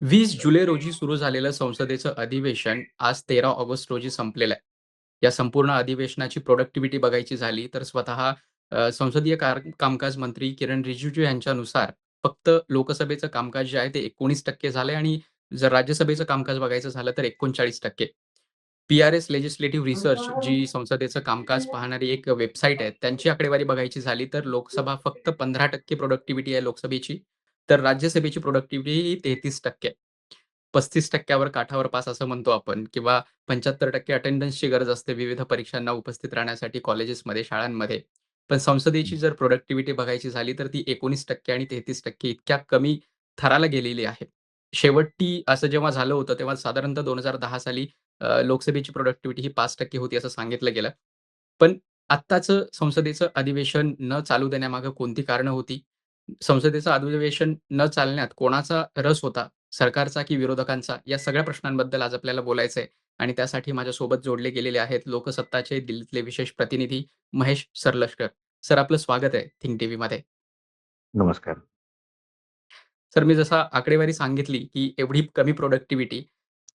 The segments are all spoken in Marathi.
20 जुलै रोजी सुरू झालेलं संसदेचं अधिवेशन आज 13 ऑगस्ट रोजी संपलेलं आहे. या संपूर्ण अधिवेशनाची प्रोडक्टिव्हिटी बघायची झाली तर स्वतः संसदीय कामकाज मंत्री किरण रिजिजू यांच्यानुसार फक्त लोकसभेचं कामकाज जे आहे ते 19% झालंय आणि जर राज्यसभेचं कामकाज बघायचं झालं तर 39%. पी-आर-एस लेजिस्लेटिव्ह रिसर्च जी संसदेचं कामकाज पाहणारी एक वेबसाईट आहे, त्यांची आकडेवारी बघायची झाली तर लोकसभा फक्त 15% प्रोडक्टिव्हिटी आहे लोकसभेची, तर राज्यसभेची प्रोडक्टिव्हिटी ही 33% आहे. 35% वर काठावर पास असं म्हणतो आपण किंवा 75% अटेंडन्सची गरज असते विविध परीक्षांना उपस्थित राहण्यासाठी कॉलेजेसमध्ये, शाळांमध्ये. पण संसदेची जर प्रोडक्टिव्हिटी बघायची झाली तर ती 19% आणि 33% इतक्या कमी थराला गेलेली आहे. शेवटी असं जेव्हा झालं होतं तेव्हा साधारणतः 2010 साली लोकसभेची प्रोडक्टिव्हिटी ही 5% होती असं सांगितलं गेलं. पण आत्ताचं संसदेचं अधिवेशन न चालू देण्यामागे कोणती कारणं होती? संसदेचं अधिवेशन न चालण्यात कोणाचा रस होता? सरकारचा की विरोधकांचा? या सगळ्या प्रश्नांबद्दल आज आपल्याला बोलायचं आहे आणि त्यासाठी माझ्यासोबत जोडले गेलेले आहेत लोकसत्ताचे दिल्लीतले विशेष प्रतिनिधी महेश सरलशकर. सर आपलं स्वागत आहे थिंक टीव्हीमध्ये. नमस्कार. सर मी जसा आकडेवारी सांगितली, की एवढी कमी प्रॉडक्टिव्हिटी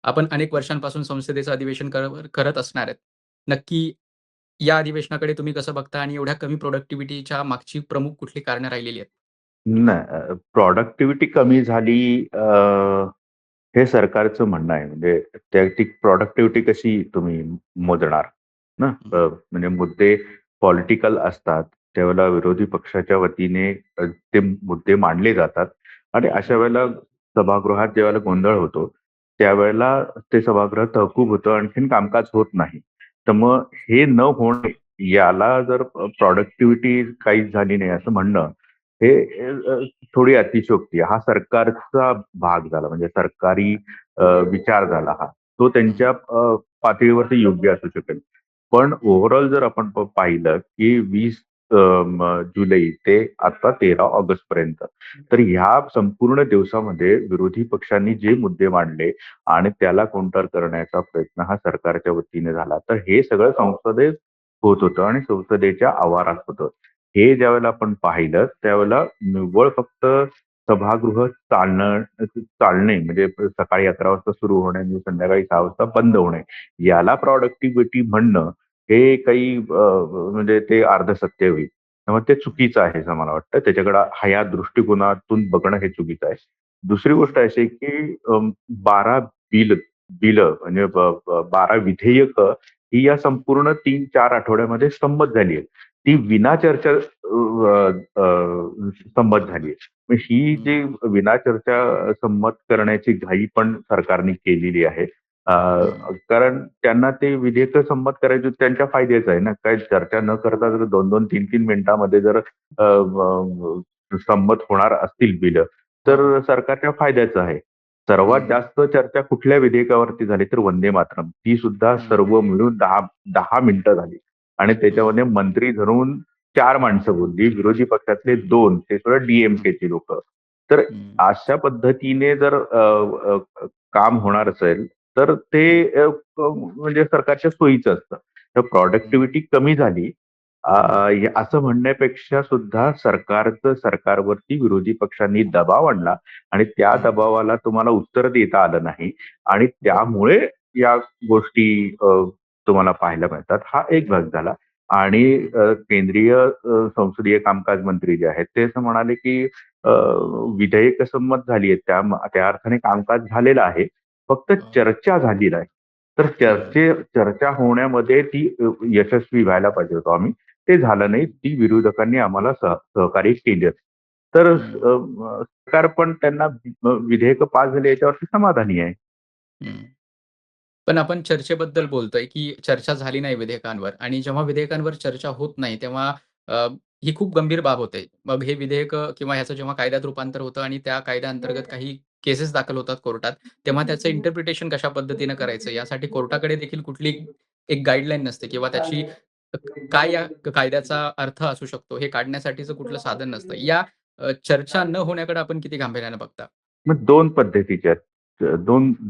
आपण अनेक वर्षांपासून संसदेचं अधिवेशन करत असणार आहेत. नक्की या अधिवेशनाकडे तुम्ही कसं बघता आणि एवढ्या कमी प्रॉडक्टिव्हिटीच्या मागची प्रमुख कुठली कारणं राहिलेली आहेत? नाही प्रॉडक्टिव्हिटी कमी झाली हे सरकारचं म्हणणं आहे. म्हणजे ती प्रॉडक्टिव्हिटी कशी तुम्ही मोजणार ना? हं, म्हणजे मुद्दे पॉलिटिकल असतात. त्यावेळेला विरोधी पक्षाच्या वतीने ते मुद्दे मांडले जातात आणि अशा हं, वेळेला सभागृहात ज्यावेळेला गोंधळ होतो, त्यावेळेला ते सभागृह तहकूब होतं, आणखीन कामकाज होत नाही. तर मग हे न होणे याला जर प्रॉडक्टिव्हिटी काहीच झाली नाही असं म्हणणं, हे थोडी अतिशयोक्ती आहे. हा सरकारचा भाग झाला म्हणजे सरकारी विचार झाला हा. तो हं, त्यांच्या पातळीवरती योग्य असू शकेल. पण ओव्हरऑल जर आपण पाहिलं की 20 जुलै ते आता 13 ऑगस्ट पर्यंत तर ह्या संपूर्ण दिवसामध्ये विरोधी पक्षांनी जे मुद्दे मांडले आणि त्याला काउंटर करण्याचा प्रयत्न हा सरकारच्या वतीने झाला. तर हे सगळं संसदेत होत होतं आणि संसदेच्या आवारात होतं. हे ज्यावेळेला आपण पाहिलं त्यावेळेला निव्वळ फक्त सभागृह चालणे म्हणजे सकाळी 11 वाजता सुरू होणे आणि संध्याकाळी 6 वाजता बंद होणे याला प्रॉडक्टिव्हिटी म्हणणं हे काही म्हणजे ते अर्धसत्य होईल. त्यामुळे ते चुकीचं आहे असं मला वाटतं. त्याच्याकडे ह्या दृष्टिकोनातून बघणं हे चुकीचं आहे. दुसरी गोष्ट अशी आहे की 12 बिल बिलं म्हणजे 12 विधेयकं ही या संपूर्ण 3-4 आठवड्यामध्ये संमत झाली आहेत. ती विना चर्चा संमत झाली. मग ही हं, जी विना चर्चा संमत करण्याची घाई पण सरकारने केलेली आहे. हं, कारण त्यांना ते विधेयक संमत करायचे त्यांच्या फायद्याचं आहे ना. काही चर्चा न करता जर 2-2, 3-3 मिनिटांमध्ये जर संमत होणार असतील बिलं, तर सरकारच्या फायद्याचं आहे. सर्वात हं, जास्त चर्चा कुठल्या विधेयकावरती झाली तर वंदे मातरम. ती सुद्धा हं, सर्व मिळून 10 मिनिटं झाली आणि हं, त्याच्यामध्ये मंत्री धरून 4 माणसं बोलली. विरोधी पक्षातले 2 ते सुद्धा डी-एम-केची लोकं. तर हं, अशा पद्धतीने जर काम होणार असेल, तर ते हं, म्हणजे सरकारच्या सोयीचं असतं. तर हं, प्रॉडक्टिव्हिटी कमी झाली हं, हे असं म्हणण्यापेक्षा सुद्धा सरकारवरती विरोधी पक्षांनी दबाव आणला आणि त्या हं, दबावाला तुम्हाला उत्तर देता आलं नाही आणि बरोबर. त्यामुळे या गोष्टी तुम्हाला पाहायला मिळतात. हा एक भाग झाला. आणि केंद्रीय संसदीय कामकाज मंत्री जे आहेत ते असं म्हणाले की विधेयक संमत झाली आहेत त्या अर्थाने कामकाज झालेलं आहे. फक्त हो, चर्चा झाली नाही. तर हं, चर्चा होण्यामध्ये ती यशस्वी व्हायला पाहिजे होतो आम्ही. ते झालं नाही. ती विरोधकांनी आम्हाला सहकार्य केलं. तर हं, सरकार पण त्यांना विधेयक पास झाली याच्यावरती समाधानी आहे. हं. पण आपण चर्चेबद्दल बोलतोय, की चर्चा झाली नाही विधेयकांवर आणि जेव्हा विधेयकांवर चर्चा होत नाही, तेव्हा अ, ही खूप गंभीर बाब होते. मग हे विधेयकं किंवा ह्याचं जेव्हा कायद्यात रूपांतर होतं आणि त्या कायद्याअंतर्गत काही केसेस दाखल होतात कोर्टात, तेव्हा त्याचं इंटरप्रिटेशन कशा पद्धतीनं करायचं यासाठी कोर्टाकडे देखील कुठली एक गाईडलाईन नसते किंवा त्याची अ, काय या कायद्याचा अर्थ असू शकतो, हे काढण्यासाठीचं कुठलं साधन नसतं. या चर्चा न होण्याकडे आपण किती गांभीर्याने बघता? मग 2 पद्धतीच्या आहेत.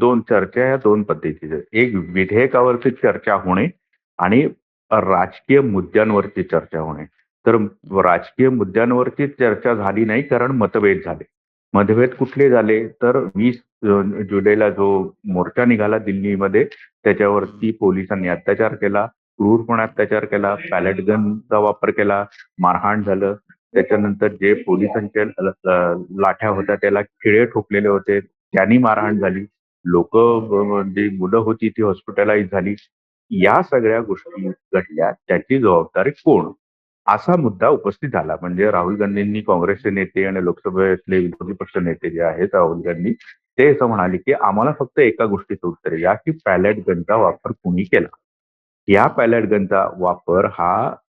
2 चर्चा या 2 पद्धतीच्या आहेत. एक विधेयकावरती चर्चा होणे आणि राजकीय मुद्द्यांवरती चर्चा होणे. तर हं, राजकीय मुद्द्यांवरती चर्चा झाली नाही कारण मतभेद झाले. मतभेद कुठले झाले तर 20 जुलैला जो मोर्चा निघाला दिल्लीमध्ये, हं, त्याच्यावरती पोलिसांनी अत्याचार केला, क्रूरपणे हं, अत्याचार केला, पॅलेट गनचा वापर केला, मारहाण झालं. त्याच्यानंतर जे पोलिसांच्या लाठ्या होत्या त्याला खिळे ठोकलेले होते, त्यांनी मारहाण झाली. हं, लोकं जी मुलं होती ती हॉस्पिटलाइज झाली. या सगळ्या गोष्टी घडल्या, त्याची जबाबदारी कोण? असा मुद्दा उपस्थित झाला. म्हणजे राहुल गांधींनी, काँग्रेसचे नेते आणि लोकसभेतले विरोधी पक्ष नेते जे आहेत राहुल गांधी, ते असं म्हणाले, की आम्हाला फक्त एका गोष्टीचं उत्तर द्या, की पॅलेट गनचा वापर कुणी केला? या हं, पॅलेट गनचा वापर हा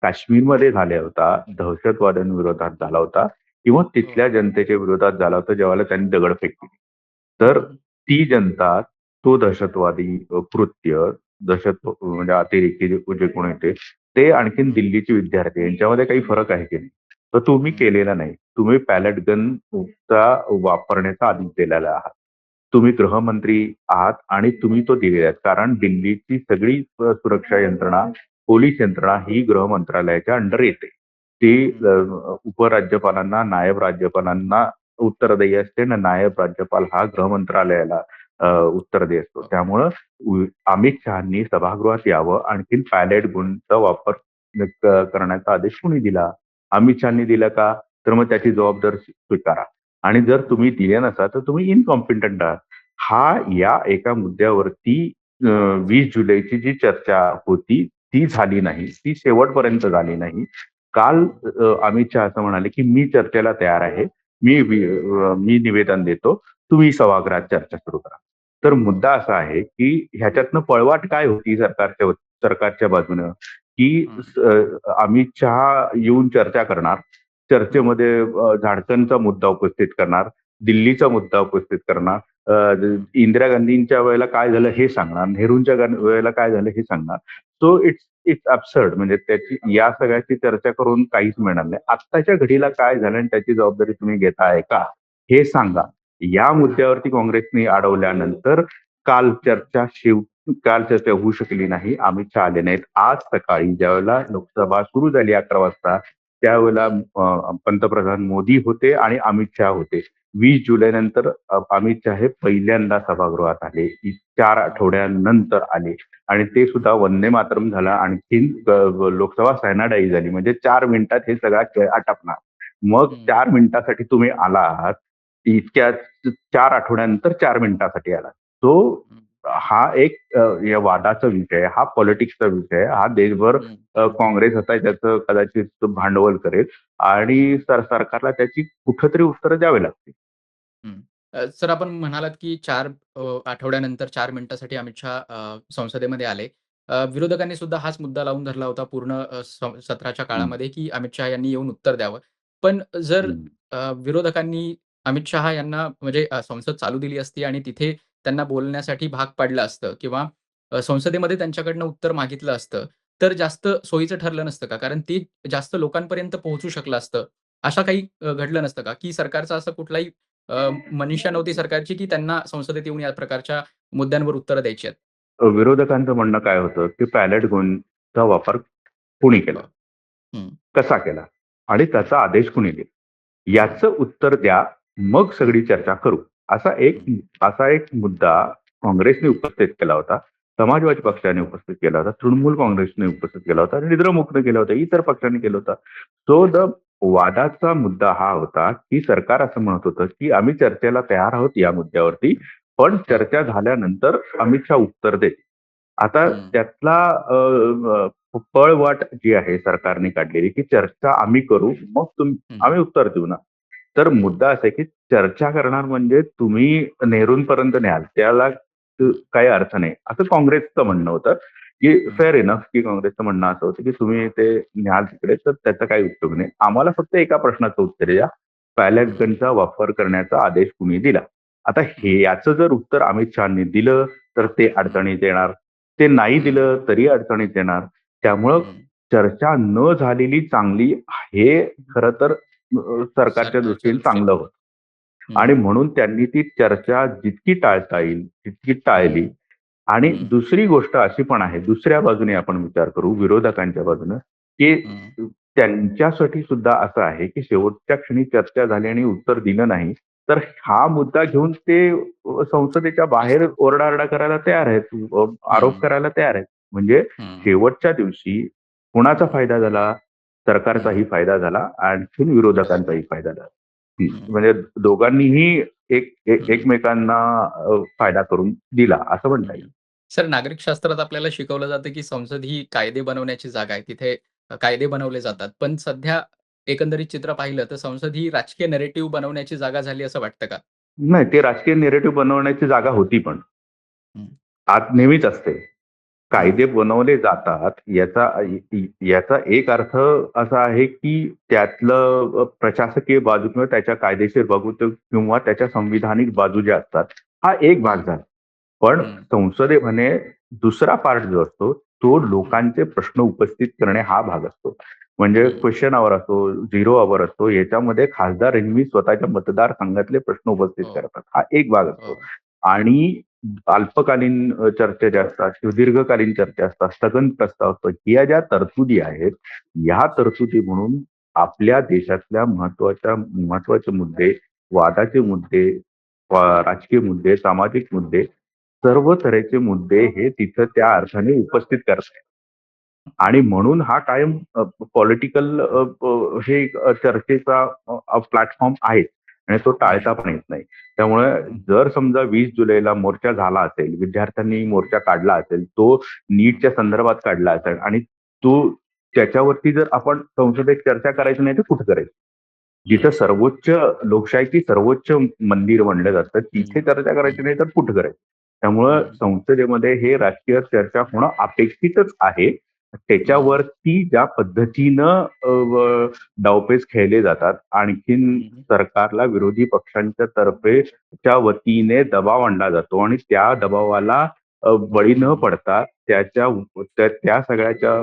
काश्मीरमध्ये झाला होता, दहशतवाद्यांविरोधात झाला होता किंवा हो, तिथल्या जनतेच्या विरोधात झाला होता, ज्यावेळेला त्यांनी दगडफेक केली. तर हं, ती जनता, तो दहशतवादी कृत्य, म्हणजे अतिरेकी जे कोण येते, ते आणखीन हं, दिल्लीचे विद्यार्थी यांच्यामध्ये काही फरक आहे की नाही? तर तुम्ही हं, केलेला नाही. तुम्ही पॅलेट गनचा वापरण्याचा आदेश दिलेला आहात. तुम्ही गृहमंत्री आहात आणि तुम्ही तो दिलेला आहे. कारण दिल्लीची सगळी सुरक्षा यंत्रणा, पोलीस यंत्रणा ही गृह मंत्रालयाच्या अंडर येते. ती हं, उपराज्यपालांना, नायब राज्यपालांना उत्तरदायी असते आणि नायब राज्यपाल हा गृह मंत्रालयाला उत्तरदायी असतो. हो, त्यामुळं अमित शहानी सभागृहात यावं, आणखीन पॅलेट गनचा वापर करण्याचा आदेश कुणी दिला? अमित शहानी दिला का? तर मग त्याची जबाबदारी स्वीकारा. आणि जर तुम्ही दिले नसाल तर तुम्ही इनकॉम्पिटंट आहात. हा या एका मुद्द्यावरती अ, 20 जुलैची जी चर्चा होती ती झाली नाही. ती शेवटपर्यंत झाली नाही. काल अमित शहा असं म्हणाले, की "मी चर्चेला तयार आहे. मी निवेदन देतो. तुम्ही सभागृहात चर्चा सुरू करा." तर मुद्दा असा आहे, की ह्याच्यातनं पळवाट काय होती सरकारच्या बाजूनं, की हं, अमित शहा येऊन चर्चा करणार. हं, चर्चेमध्ये झारखंडचा मुद्दा उपस्थित करणार, दिल्लीचा मुद्दा उपस्थित करणार, हं, इंदिरा गांधींच्या वेळेला काय झालं हे सांगणार, नेहरूंच्या वेळेला काय झालं हे सांगणार. So it's it's absurd. म्हणजे त्याची या सगळ्याची चर्चा करून काहीच मिळणार नाही. आत्ताच्या घडीला काय झालं आणि त्याची जबाबदारी तुम्ही घेताय का? हे सांगा. हं, या मुद्द्यावरती काँग्रेसने अडवल्यानंतर काल चर्चा होऊ शकली नाही. अमित शहा आले नाहीत. आज सकाळी ज्यावेळेला लोकसभा सुरू झाली 11 वाजता, त्यावेळेला हं, पंतप्रधान मोदी होते आणि अमित शहा होते. 20 जुलैनंतर अमित शहा हे पहिल्यांदा सभागृहात आले. 4 हं, आठवड्यानंतर आले आणि ते सुद्धा वंदे मातरम् झाला. आणखीन लोकसभा सॅनाडाईज झाली. म्हणजे 4 मिनिटात हे सगळा खेळ आटपणार. मग हं, 4 मिनिटासाठी तुम्ही आला आहात. इतक्या 4 आठवड्यानंतर 4 मिनिटासाठी आलात. तो हं, हा एक या वादाचा विषय, हा पॉलिटिक्सचा विषय, हा देशभर हं, काँग्रेस आता त्याचं कदाचित भांडवल करेल आणि सरकारला त्याची कुठेतरी उत्तरं द्यावी लागतील. हं. सर आपण म्हणालात, की 4 आठवड्यानंतर 4 मिनिटासाठी अमित शहा संसदेमध्ये आले. विरोधकांनी सुद्धा हाच मुद्दा लावून धरला होता पूर्ण सत्राच्या हं, काळामध्ये, की अमित शहा यांनी येऊन उत्तर द्यावं. पण जर हं. विरोधकांनी अमित शहा यांना म्हणजे संसद चालू दिली असती आणि तिथे त्यांना बोलण्यासाठी भाग पाडलं असतं किंवा संसदेमध्ये त्यांच्याकडनं उत्तर मागितलं असतं, तर जास्त सोयीचं ठरलं नसतं का? कारण ते जास्त लोकांपर्यंत पोहोचू शकलं असतं. अशा काही घडलं नसतं का? की सरकारचा असा कुठलाही मनीषा नव्हती सरकारची, की त्यांना संसदेत येऊन या प्रकारच्या मुद्द्यांवर उत्तरं द्यायची आहेत. विरोधकांचं म्हणणं काय होतं, की पॅलेट गनचा वापर कुणी केला? हो. हं, कसा केला? आणि त्याचा आदेश कुणी दिला? हं, याचं उत्तर द्या, मग हं, सगळी चर्चा करू. असा एक हं, असा एक मुद्दा काँग्रेसने हं, उपस्थित केला होता. समाजवादी हं, पक्षाने उपस्थित केला होता. तृणमूल काँग्रेसने उपस्थित केला होता आणि द्रमुकने केला होता. इतर पक्षांनी केला होता. तो वादाचा मुद्दा हा होता, की सरकार असं म्हणत होतं, की आम्ही चर्चेला तयार आहोत या मुद्द्यावरती, पण हो. चर्चा झाल्यानंतर अमित शहा उत्तर देतील. आता हं, त्यातला पळवाट जी आहे सरकारने काढलेली, की चर्चा आम्ही करू, मग हं, आम्ही उत्तर देऊ ना. तर हं, मुद्दा असा आहे, की चर्चा करणार म्हणजे तुम्ही नेहरूंपर्यंत न्याल. त्याला काही अर्थ नाही. असं काँग्रेसचं म्हणणं होतं, की हं, फेअर इनफ, की काँग्रेसचं म्हणणं असं होतं, की तुम्ही ते न्याल तिकडे तर त्याचा काही उपयोग नाही. आम्हाला फक्त एका प्रश्नाचं उत्तर द्या. पॅलेट हं, गनचा वापर करण्याचा आदेश कुणी दिला? आता हं, याचं जर उत्तर अमित शहानी दिलं, तर ते हं, अडचणीत येणार. ते नाही हं, दिलं तरी अडचणीत येणार. त्यामुळं हं. चर्चा न झालेली चांगली हे खरं तर सरकारच्या सरकारच्या दृष्टीने दृष्टीने. चांगलं होतं. आणि हं, म्हणून त्यांनी ती चर्चा जितकी टाळता येईल तितकी टाळली. हं, आणि हं, दुसरी गोष्ट अशी पण आहे, दुसऱ्या बाजूने आपण विचार करू, विरोधकांच्या बाजूनं, की हं, त्यांच्यासाठी सुद्धा असं आहे, की शेवटच्या क्षणी चर्चा झाली आणि उत्तर दिलं नाही. तर हा मुद्दा घेऊन ते संसदेच्या बाहेर ओरडाआरडा करायला तयार आहेत. आरोप हं, करायला तयार आहेत. म्हणजे हं, शेवटच्या दिवशी कुणाचा फायदा झाला? हं. सरकारचाही फायदा झाला, आणखीन बरोबर. विरोधकांचाही फायदा झाला. हं, म्हणजे दोघांनीही हं, एकमेकांना फायदा करून दिला असं म्हणता येईल. हं. सर नागरिक शास्त्रात आपल्याला शिकवलं जातं, की संसद ही कायदे बनवण्याची जागा आहे. तिथे कायदे बनवले जातात. पण सध्या एकंदरीत चित्र पाहिलं तर संसद ही राजकीय नरेटिव्ह बनवण्याची जागा झाली असं वाटतं का? नाही, ते राजकीय नेरेटिव्ह बनवण्याची जागा होती पण. हं, आज नेहमीच असते. हं, कायदे बनवले जातात याचा एक अर्थ असा आहे, की त्यातलं प्रशासकीय बाजू किंवा त्याच्या कायदेशीर बाजू किंवा त्याच्या संविधानिक बाजू ज्या असतात, हा एक भाग हं, झाला. पण हं, संसदेमध्ये दुसरा पार्ट जो असतो, तो हं, लोकांचे प्रश्न उपस्थित करणे हा भाग असतो. म्हणजे हं. क्वेशन आवर असतो, झिरो आवर असतो. याच्यामध्ये खासदार नेहमी स्वतःच्या मतदारसंघातले प्रश्न उपस्थित हो, करतात. हा एक भाग हो. असतो. आणि अल्पकालीन चर्चा ज्या असतात किंवा दीर्घकालीन चर्चा असतात, स्थगन प्रस्ताव असतो. या ज्या तरतुदी आहेत, ह्या तरतुदी म्हणून आपल्या देशातल्या महत्वाचे मुद्दे, वादाचे मुद्दे, राजकीय मुद्दे, सामाजिक मुद्दे, सर्व तऱ्हेचे मुद्दे हे तिथं त्या अर्थाने उपस्थित करतात. आणि म्हणून हा कायम पॉलिटिकल हे चर्चेचा प्लॅटफॉर्म आहे आणि तो टाळता हं, पण येत नाही. त्यामुळे हं, जर समजा 20 जुलैला मोर्चा झाला असेल, विद्यार्थ्यांनी मोर्चा काढला असेल, तो नीटच्या संदर्भात काढला असेल आणि तो त्याच्यावरती जर आपण संसदेत चर्चा करायची नाही तर कुठे करायची? जिथं हं, सर्वोच्च लोकशाहीची सर्वोच्च मंदिर म्हणलं जातं, हं, तिथे चर्चा करायची हं, नाही तर कुठे करायची? त्यामुळं हं, संसदेमध्ये हे राजकीय चर्चा होणं अपेक्षितच आहे. हं, त्याच्यावरती ज्या पद्धतीनं डावपेच खेळले जातात, आणखीन हं, सरकारला विरोधी पक्षांच्या च्या वतीने दबाव आणला जातो आणि त्या दबावाला बळी न हं, पडता त्या सगळ्याच्या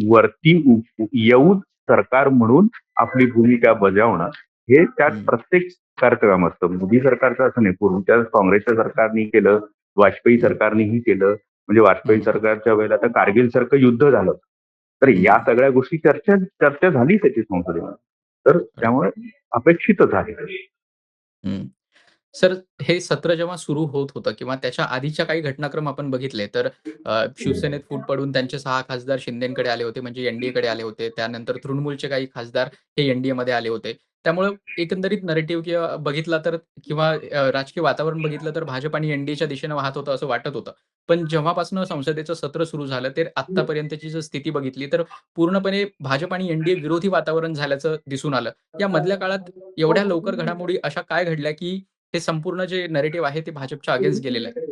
वरती येऊन सरकार म्हणून आपली भूमिका बजावणं हे त्यात हं, प्रत्येक सरकारचं काम असतं. मोदी सरकारचं असं नाही. पूर्वीच्या काँग्रेसच्या सरकारनी केलं, वाजपेयी हं, सरकारनेही केलं. म्हणजे वाजपेयी हं, सरकारच्या वेळेला तर कारगिलसारखं युद्ध झालं. तर या हं. सगळ्या गोष्टी चर्चा झालीच त्याची संसदेमध्ये. तर बरोबर. त्यामुळे अपेक्षितच आहे. हं. सर, हे सत्र जेव्हा सुरू होत होतं किंवा त्याच्या आधीच्या काही घटनाक्रम आपण बघितले, तर शिवसेनेत फूट पडून त्यांचे 6 खासदार शिंदेकडे आले होते, म्हणजे एन-डी-एकडे आले होते. त्यानंतर तृणमूलचे काही खासदार हे एन-डी-एमध्ये आले होते. त्यामुळं एकंदरीत नरेटिव्ह किंवा बघितला तर किंवा राजकीय वातावरण बघितलं तर भाजप आणि एन-डी-एच्या दिशेनं वाहत होतं असं वाटत होतं. पण जेव्हापासून संसदेचं सत्र सुरू झालं, ते आत्तापर्यंतची जर स्थिती बघितली, तर पूर्णपणे भाजप आणि एन-डी-ए विरोधी वातावरण झाल्याचं दिसून आलं. या मधल्या काळात एवढ्या लवकर घडामोडी अशा काय घडल्या, की हे संपूर्ण जे नरेटिव्ह आहे ते भाजपच्या अगेन्स्ट गेलेलं आहे.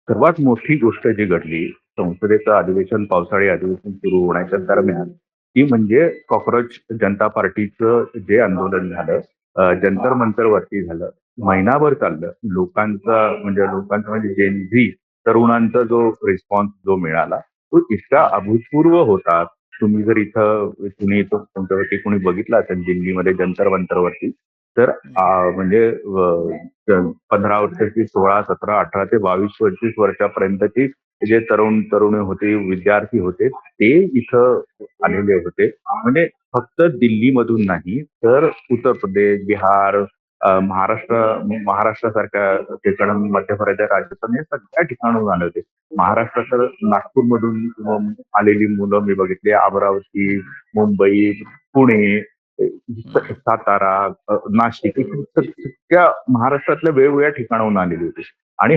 सर्वात मोठी गोष्ट जी घडली संसदेचं अधिवेशन, पावसाळी अधिवेशन सुरू होण्याच्या दरम्यान, ती म्हणजे कॉकरोच जनता पार्टीचं जे आंदोलन झालं, जंतर मंतरवरती झालं. महिनाभर चाललं. लोकांचा म्हणजे जेन झी तरुणांचा जो रिस्पॉन्स जो मिळाला, तो इतका हं, अभूतपूर्व होता. तुम्ही जर इथं तुमच्यावरती कोणी बघितलं असेल दिल्लीमध्ये जंतर मंतरवरती, तर हं, म्हणजे 15 वर्षाची, 16, 17, 18 ते 22-25 वर्षापर्यंतची जे तरुण-तरुणी होते, विद्यार्थी होते, ते इथं आलेले होते. म्हणजे फक्त दिल्लीमधून नाही, तर उत्तर प्रदेश, बिहार, महाराष्ट्र महाराष्ट्रासारख्या ठिकाणाहून, मध्य प्रदेश, राजस्थान या सगळ्या ठिकाणाहून आले होते. महाराष्ट्र तर नागपूरमधून आलेली मुलं मी बघितली, अमरावती, हं, मुंबई, पुणे, हं, सातारा, नाशिक सगळ्या महाराष्ट्रातल्या वेगवेगळ्या ठिकाणाहून आलेली होती. आणि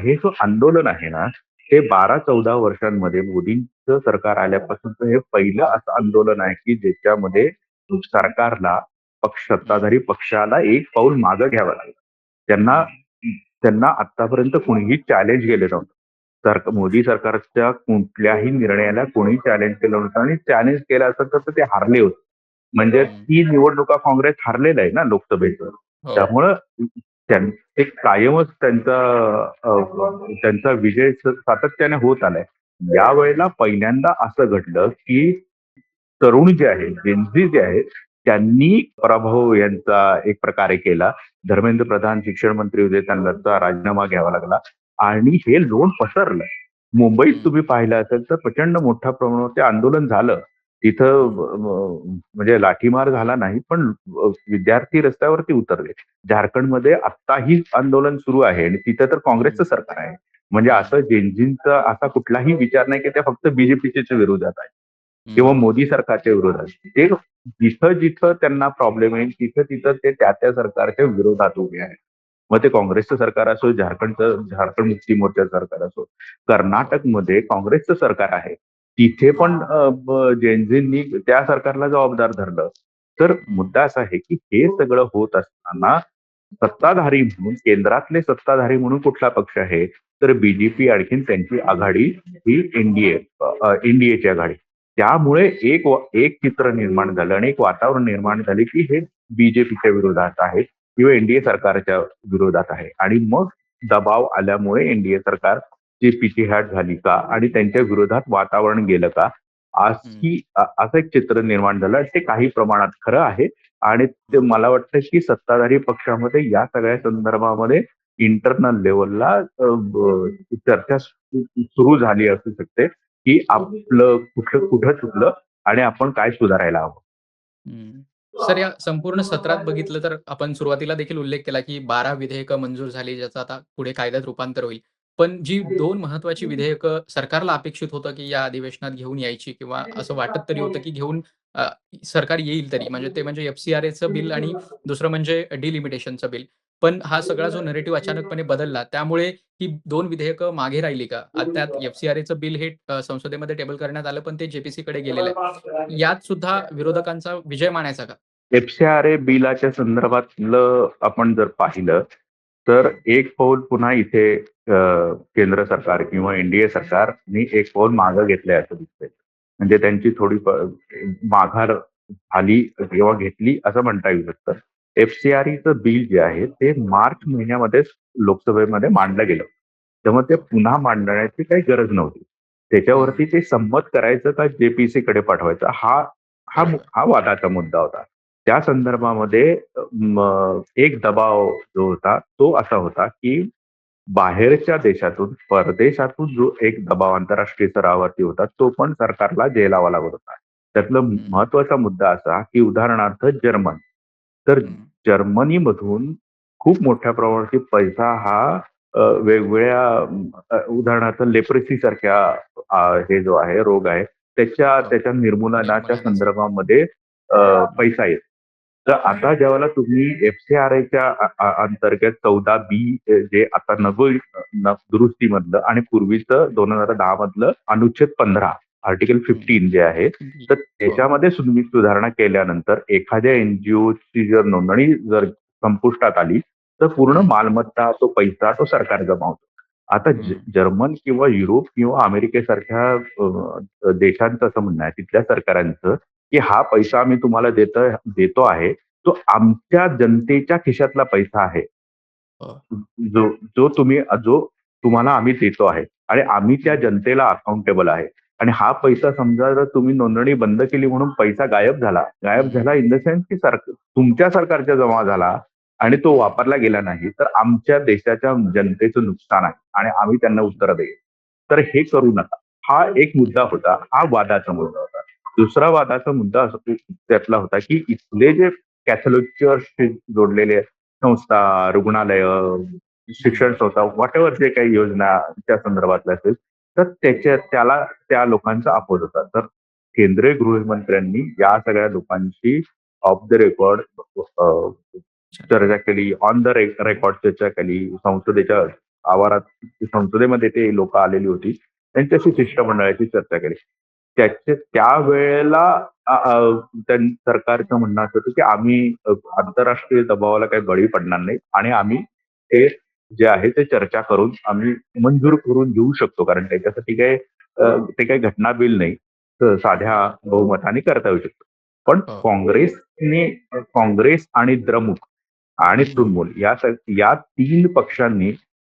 हे जो आंदोलन आहे ना, ते 12-14 वर्षांमध्ये मोदींचं सरकार आल्यापासूनचं हे पहिलं असं आंदोलन आहे, की ज्याच्यामध्ये सरकारला हं, सत्ताधारी पक्षाला एक पाऊल मागे घ्यावं लागलं. त्यांना हं, त्यांना आतापर्यंत कोणीही चॅलेंज केलं नव्हतं. मोदी सरकारच्या कुठल्याही निर्णयाला कोणी चॅलेंज केलं नव्हतं आणि चॅलेंज केलं असतं तर ते हारले होते. म्हणजे हं. 3 निवडणुका काँग्रेस हारलेलं आहे ना लोकसभेचं. हो. त्यामुळं ते कायमच त्यांचा विजय सातत्याने होत आलाय. यावेळेला पहिल्यांदा असं घडलं, की तरुण जे आहेत, जेन जे आहेत, त्यांनी पराभव यांचा एक प्रकारे केला. धर्मेंद्र प्रधान शिक्षण मंत्री होते, त्यांचा राजीनामा घ्यावा लागला आणि हे लोण पसरलं. मुंबईत हं, तुम्ही पाहिलं असेल तर प्रचंड मोठ्या प्रमाणावर ते आंदोलन झालं. तिथं हं, म्हणजे लाठीमार झाला नाही, पण विद्यार्थी रस्त्यावरती उतरले. झारखंडमध्ये आत्ताही आंदोलन सुरू आहे आणि तिथं तर हं, काँग्रेसचं सरकार आहे. म्हणजे हं, असं जेनझींचा असा कुठलाही विचार नाही, की ते फक्त बीजेपीच्या विरोधात आहे किंवा हं, मोदी सरकारच्या विरोधात. ते जिथं-जिथं त्यांना प्रॉब्लेम आहे, तिथं-तिथं ते त्या-त्या सरकारच्या विरोधात उभे आहेत. मग ते काँग्रेसचं सरकार असो, झारखंड मुक्ती मोर्चाचं सरकार असो. हो. कर्नाटकमध्ये काँग्रेसचं सरकार आहे. तिथे पण जेनझींनी त्या सरकारला जबाबदार धरलं. तर हं, मुद्दा असा आहे, की हे सगळं होत असताना सत्ताधारी म्हणून केंद्रातले सत्ताधारी म्हणून कुठला पक्ष आहे? तर बीजेपी आणखीन त्यांची आघाडी ही एनडीएची आघाडी. त्यामुळे एक चित्र निर्माण झालं आणि एक वातावरण निर्माण झाले, की हे बीजेपीच्या विरोधात आहे किंवा एनडीए सरकारच्या विरोधात आहे आणि मग दबाव आल्यामुळे एनडीए सरकार ची पिछेहाट झाली का आणि त्यांच्या विरोधात वातावरण गेलं का? हं, असं एक चित्र निर्माण झालं. ते काही प्रमाणात खरं आहे आणि ते हं, मला वाटतं की सत्ताधारी पक्षामध्ये या सगळ्या संदर्भामध्ये इंटरनल लेव्हलला चर्चा सुरू झाली असू शकते, की आपलं कुठं चुकलं आणि आपण काय सुधारायला हवं. हं. सर या संपूर्ण सत्रात बघितलं तर आपण सुरुवातीला देखील उल्लेख केला, की 12 विधेयकं मंजूर झाली, ज्याचं आता पुढे कायद्यात रूपांतर होईल. पण जी 2 महत्त्वाची विधेयकं सरकारला अपेक्षित होतं, की या अधिवेशनात घेऊन यायची किंवा असं वाटत तरी होतं, की घेऊन अ, सरकार येईल तरी. म्हणजे ते म्हणजे एफ-सी-आर-एचं बिल आणि दुसरं म्हणजे डिलिमिटेशनचं बिल. पण हा सगळा जो नरेटिव्ह अचानकपणे बदलला, त्यामुळे ही 2 विधेयकं मागे राहिली का? त्यात एफ-सी-आर-एचं बिल हे संसदेमध्ये टेबल करण्यात आलं, पण ते जे-पी-सीकडे गेलेलं आहे. यात सुद्धा विरोधकांचा विजय मानायचा का? एफ-सी-आर-ए बिलाच्या संदर्भातलं आपण जर पाहिलं, तर हं, एक पाऊल पुन्हा इथे केंद्र सरकार किंवा एनडीए सरकारनी एक पाऊल मागं घेतलंय असं दिसतंय. म्हणजे हं, त्यांची थोडी माघार झाली किंवा घेतली असं म्हणता येऊ शकतं. एफ-सी-आर-एचं बिल जे आहे ते मार्च महिन्यामध्येच लोकसभेमध्ये मांडलं गेलं. त्यामुळे ते हो. पुन्हा मांडण्याची काही गरज नव्हती. हं, त्याच्यावरती ते संमत करायचं का जे-पी-सीकडे पाठवायचं हा हा बरोबर. हा वादाचा मुद्दा होता. त्या संदर्भामध्ये एक दबाव जो होता तो असा होता, की बाहेरच्या देशातून, परदेशातून जो एक दबाव आंतरराष्ट्रीय स्तरावरती होता, तो पण सरकारला झेलावा लागत होता. त्यातला हं, महत्वाचा मुद्दा असा, की उदाहरणार्थ जर्मन. तर हं, जर्मनीमधून खूप मोठ्या प्रमाणावरती पैसा हा वेगवेगळ्या उदाहरणार्थ लेप्रेसी सारख्या हे जो आहे रोग आहे, हो. त्याच्या निर्मूलनाच्या निर्मूलनासाठी. संदर्भामध्ये हं, पैसा येतो. तर आता हं, ज्यावेळेला तुम्ही एफ-सी-आर-आयच्या अंतर्गत 14(b) जे आता हं, दुरुस्तीमधलं आणि पूर्वीचं 2010 मधलं अनुच्छेद 15 आर्टिकल हं. 15 जे आहे, बी तर हो. त्याच्यामध्ये तुम्ही सुधारणा केल्यानंतर एखाद्या एन-जी-ओची जर नोंदणी जर संपुष्टात आली, तर पूर्ण हं, मालमत्ता, तो पैसा तो सरकार गमावतो. आता हं, जर्मन किंवा युरोप किंवा अमेरिकेसारख्या देशांचं असं म्हणणं आहे, तिथल्या सरकारांचं, की हा पैसा आम्ही तुम्हाला देतो आहे, तो आमच्या जनतेच्या खिशातला पैसा आहे. हो. जो जो तुम्हाला आम्ही देतो आहे आणि आम्ही त्या हं, जनतेला अकाउंटेबल आहे. आणि हा पैसा समजा जर तुम्ही नोंदणी बंद केली म्हणून पैसा गायब हं, झाला इन द सेन्स की तुमच्या सरकारच्या जमा झाला आणि तो हं, वापरला गेला नाही, तर आमच्या देशाच्या जनतेचं नुकसान आहे आणि आम्ही त्यांना हं, उत्तरं देऊ. तर हे करू नका. हा एक मुद्दा हं, होता. हा वादाचा मुद्दा होता. दुसरा वादाचा मुद्दा त्यातला होता, की इथले जे कॅथोलिक चर्चशी जोडलेले संस्था, रुग्णालयं, हं, शिक्षण संस्था, व्हॉटएव्हर जे काही योजना त्या संदर्भातल्या असेल, तर त्या लोकांचा अपोज होता. तर केंद्रीय गृहमंत्र्यांनी या सगळ्या लोकांशी ऑफ द रेकॉर्ड अच्छा. चर्चा केली, ऑन द रेकॉर्ड चर्चा केली. संसदेच्या आवारात संसदेमध्ये ते लोकं आलेली होती. त्यांच्याशी शिष्टमंडळाची चर्चा केली. त्यावेळेला अ, अ, सरकारचं म्हणणं असं होतं, की आम्ही आंतरराष्ट्रीय दबावाला काही बळी पडणार नाही आणि आम्ही ते जे आहे ते चर्चा करून आम्ही मंजूर करून घेऊ शकतो. कारण त्याच्यासाठी ते काही घटना बिल नाही. तर साध्या बहुमताने करता येऊ शकतं. पण हो. काँग्रेस आणि द्रमुक आणि हं, तृणमूल या 3 पक्षांनी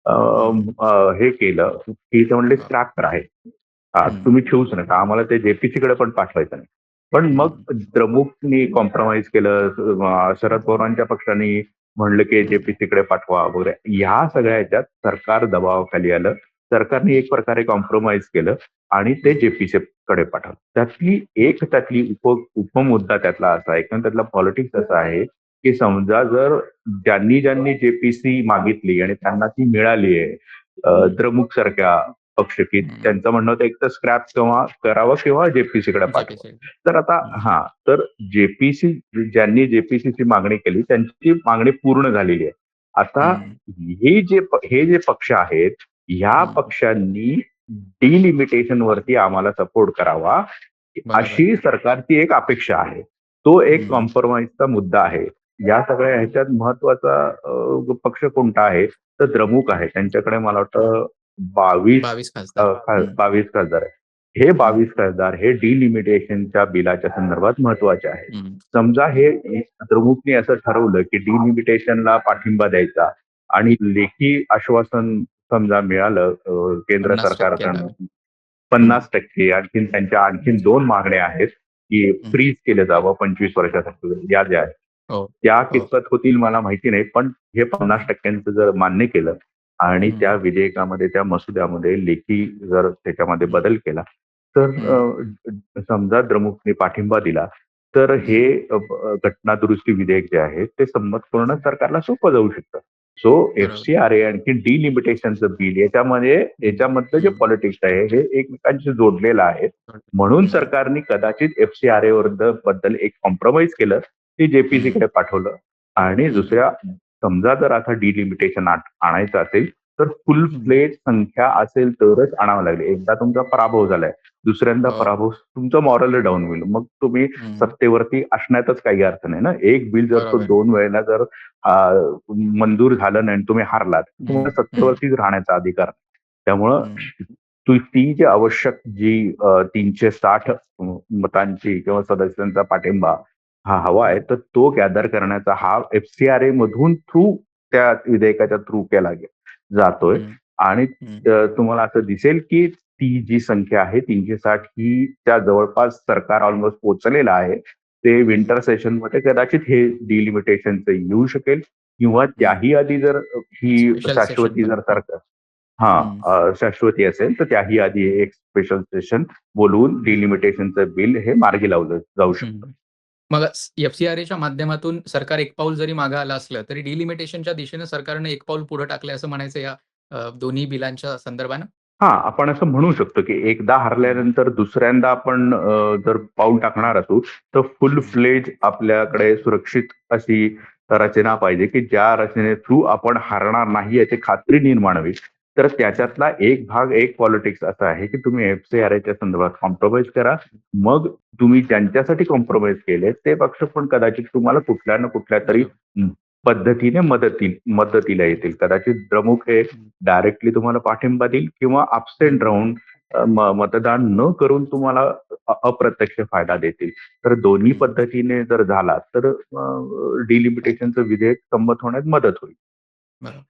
अ, हं, हे केलं, की ते म्हणले हो. स्क्रॅप करा हे. हं, तुम्ही ठेवूच नका. आम्हाला ते जे-पी-सीकडे पण पाठवायचं नाही. पण मग हं, द्रमुकनी कॉम्प्रोमाईज केलं. शरद पवारांच्या पक्षाने म्हणलं, की हं, जे-पी-सीकडे पाठवा वगैरे. ह्या सगळ्या ह्याच्यात सरकार दबावाखाली आलं सरकारने एक प्रकारे कॉम्प्रोमाईज केलं आणि ते हं. जे-पी-सीकडे पाठवलं. त्यातली उपमुद्दा त्यातला असा आहे किंवा त्यातला पॉलिटिक्स असा आहे, की समजा जर ज्यांनी जे-पी-सी मागितली आणि त्यांना ती मिळाली आहे, हं. द्रमुक सारख्या पक्ष, की हं. त्यांचं म्हणणं होतं एक तर स्क्रॅप किंवा करावं किंवा जे-पी-सीकडे पाठवावं. जे-पी-सी. तर आता हं. तर जे-पी-सी ज्यांनी जे-पी-सीची मागणी केली त्यांची मागणी पूर्ण झालेली आहे. आता हं. हे जे पक्ष आहेत, ह्या हं. पक्षांनी डिलिमिटेशन वरती आम्हाला सपोर्ट करावा, बरोबर. अशी सरकारची एक अपेक्षा आहे. तो एक हं. कॉम्प्रोमाइजचा मुद्दा आहे. या सगळ्या हं. ह्याच्यात महत्वाचा पक्ष कोणता आहे? तर द्रमुक आहे. त्यांच्याकडे मला वाटतं 22 22 खासदार. हं. 22 खासदार आहेत. हे हं. 22 खासदार हे डिलिमिटेशनच्या बिलाच्या संदर्भात महत्वाचे आहेत. हं. समजा हे द्रमुकने असं ठरवलं, की डिलिमिटेशनला पाठिंबा द्यायचा आणि लेखी आश्वासन समजा मिळालं केंद्र 50% सरकारकडनं द्यावे. हं. 50% आणखीन त्यांच्या आणखीन 2 मागण्या आहेत, की हं. फ्रीज केलं जावं 25 वर्षासाठी या ज्या आहेत. हो. त्या हो. कितपत होतील मला माहिती नाही. पण हे हं. 50% जर मान्य केलं आणि हं. त्या विधेयकामध्ये, त्या मसुद्यामध्ये लेखी जर त्याच्यामध्ये हं. बदल केला, तर हं. समजा द्रमुकने पाठिंबा दिला, तर हे हं. घटना दुरुस्ती विधेयक जे आहे, ते संमत करणं सरकारला सोपं जाऊ शकतं. सो बरोबर. एफ-सी-आर-ए आणखी डिलिमिटेशनचं बिल हं. याच्यामधलं जे हं. पॉलिटिक्स आहे, हे एकमेकांशी जोडलेलं आहे. म्हणून हं. सरकारने कदाचित एफ-सी-आर-ए बद्दल एक कॉम्प्रोमाईज केलं, ते हं. जे-पी-सीकडे पाठवलं आणि हं. दुसऱ्या समजा जर आता डिलिमिटेशन आणायचं असेल, तर फुल हं. फ्लेज संख्या असेल तरच आणावं लागेल. एकदा तुमचा पराभव झालाय, दुसऱ्यांदा हो. पराभव तुमचं मॉरल डाऊन होईल. मग तुम्ही हं. सत्तेवरती असण्यातच काही अर्थ नाही ना. एक बिल जर तो बरोबर. 2 वेळेला जर मंजूर झालं नाही आणि तुम्ही हारलात, हं. तुम्हाला हं. सत्तेवरतीच राहण्याचा अधिकार नाही. त्यामुळं हं. ती जी आवश्यक जी 360 मतांची किंवा सदस्यांचा पाठिंबा हा हवा आहे, हं. तर तो गॅदर करण्याचा हा एफ-सी-आर-ए मधून त्या विधेयकाच्या थ्रू केला जातोय हं. आणि हं. तुम्हाला असं दिसेल, की ती जी संख्या आहे 360 ही त्या जवळपास सरकार ऑलमोस्ट पोहोचलेलं आहे. ते हं. विंटर सेशनमध्ये कदाचित हे डिलिमिटेशनचं येऊ शकेल किंवा हं. त्याही आधी जर ही स्पेशल सेशन शाश्वती पण. जर हं. सरकार हं. शाश्वती असेल, तर त्याही आधी एक स्पेशल सेशन बोलवून डिलिमिटेशनचं बिल हे मार्गी लावलं जाऊ शकतं. हं. मग एफ-सी-आर-एच्या माध्यमातून सरकार एक पाऊल जरी मागे आलं असलं, तरी डिलिमिटेशनच्या दिशेने सरकारने एक पाऊल पुढे टाकलंय असं म्हणायचं या दोन्ही बिलांच्या संदर्भानं? आपण असं म्हणू शकतो, की एकदा हं. हरल्यानंतर दुसऱ्यांदा आपण जर पाऊल टाकणार असू, तर फुल हं. फ्लेज आपल्याकडे सुरक्षित अशी रचना पाहिजे, की ज्या रचने थ्रू आपण हारणार नाही याची खात्री निर्माण होईल. तर हं. त्याच्यातला एक भाग, एक पॉलिटिक्स असा आहे, की तुम्ही एफ-सी-आर-एच्या संदर्भात कॉम्प्रोमाईज करा. मग तुम्ही ज्यांच्यासाठी कॉम्प्रोमाईज केले, ते पक्ष पण कदाचित तुम्हाला कुठल्या ना कुठल्यातरी बरोबर. पद्धतीने मदतीला येतील. कदाचित द्रमुक हे हं. डायरेक्टली तुम्हाला पाठिंबा देईल किंवा हं. अब्सेंट राहून मतदान न करून तुम्हाला अप्रत्यक्ष फायदा देतील. तर दोन्ही हं. पद्धतीने जर झाला तर डिलिमिटेशनचं विधेयक संमत होण्यास मदत होईल. बरोबर.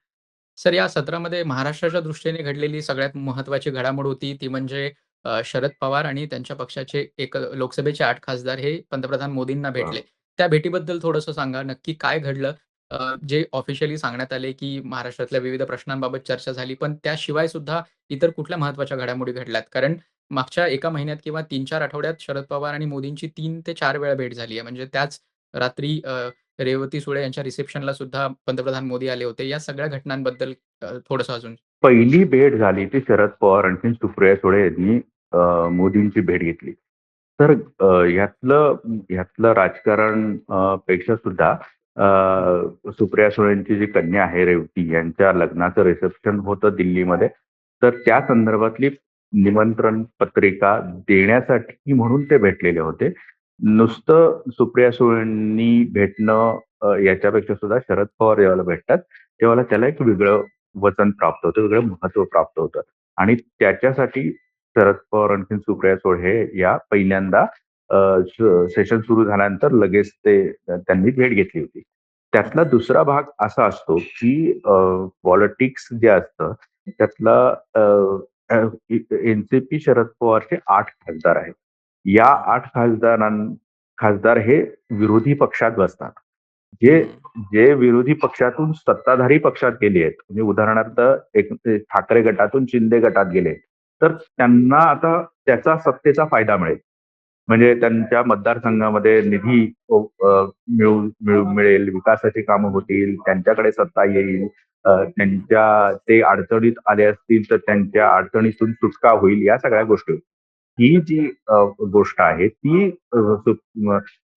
सर या सत्रामध्ये महाराष्ट्राच्या दृष्टीने घडलेली सगळ्यात महत्त्वाची घडामोड होती ती म्हणजे शरद पवार आणि त्यांच्या पक्षाचे एक लोकसभेचे 8 खासदार हे पंतप्रधान मोदींना भेटले. त्या भेटीबद्दल थोडंसं सांगा नक्की काय घडलं? जे ऑफिशियली सांगण्यात आले, की महाराष्ट्रातल्या विविध प्रश्नांबाबत चर्चा झाली. पण त्याशिवाय सुद्धा इतर कुठल्या महत्त्वाच्या घडामोडी घडल्यात? कारण मागच्या 1 महिन्यात किंवा 3-4 आठवड्यात शरद पवार आणि मोदींची 3 ते 4 वेळा भेट झाली आहे. म्हणजे त्याच रात्री रेवती सुळे यांच्या रिसेप्शनला सुद्धा पंतप्रधान मोदी आले होते. या सगळ्या घटनांबद्दल थोडंसं अजून? पहिली भेट झाली ती शरद पवार आणखीन सुप्रिया सुळे यांनी मोदींची भेट घेतली. तर ह्यातलं राजकारण पेक्षा सुद्धा हं. सुप्रिया सुळेंची जी कन्या आहे रेवती यांच्या लग्नाचं रिसेप्शन होतं दिल्लीमध्ये. तर त्या हं. संदर्भातली निमंत्रण पत्रिका देण्यासाठी म्हणून ते भेटलेले होते. नुसतं सुप्रिया सुळेंनी भेटणं याच्यापेक्षा सुद्धा शरद पवार जेव्हा भेटतात, तेव्हा त्याला एक वेगळं वचन प्राप्त होतं, वेगळं महत्त्व प्राप्त होतं आणि त्याच्यासाठी शरद पवार आणखीन सुप्रिया सुळे या पहिल्यांदा सेशन सुरू झाल्यानंतर लगेच त्यांनी भेट घेतली होती. त्यातला हं. दुसरा भाग असा असतो, की पॉलिटिक्स जे असतं त्यातला एन-सी-पी शरद पवारचे 8 खासदार आहेत. या हं. 8 खासदार हे विरोधी पक्षात बसतात. जे हं, जे विरोधी पक्षातून सत्ताधारी पक्षात गेले आहेत, म्हणजे उदाहरणार्थ एक ते ठाकरे गटातून शिंदे गटात गेले, तर त्यांना आता त्याचा सत्तेचा फायदा मिळेल. म्हणजे त्यांच्या मतदारसंघामध्ये निधी मिळेल, विकासाची कामं हं, होतील, त्यांच्याकडे सत्ता येईल. ते अडचणीत आले असतील तर त्यांच्या अडचणीतून सुटका होईल, या सगळ्या गोष्टी. ही जी गोष्ट आहे ती